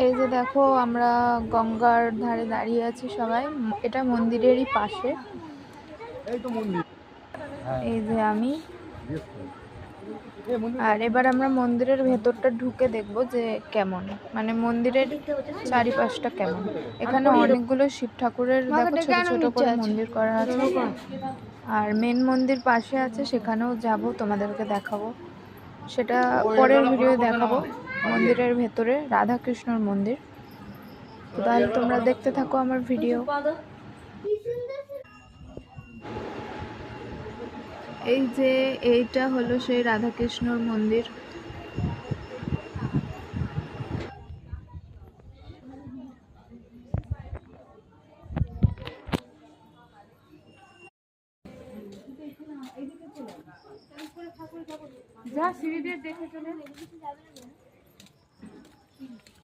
এই যে দেখো আমরা গঙ্গার ধারে দাঁড়িয়ে আছি সবাই, এটা মন্দিরেরই পাশে। এই যে আমি, আর এবার আমরা মন্দিরের ভেতরটা ঢুকে দেখবো যে কেমন, মানে মন্দিরের চারিপাশটা কেমন। এখানে অনেকগুলো শিব ঠাকুরের দেখো ছোট ছোট করে মন্দির করা আছে, আর মেন মন্দির পাশে আছে, সেখানেও যাব, তোমাদেরকে দেখাবো, সেটা পরের ভিডিও দেখাবো। মন্দিরের ভেতরে রাধাকৃষ্ণর মন্দির, তো তাহলে তোমরা দেখতে থাকো আমার ভিডিও। এই যে এইটা হলো সেই রাধাকৃষ্ণর মন্দির। যা সিঁড়ি দিয়ে দেখে চলে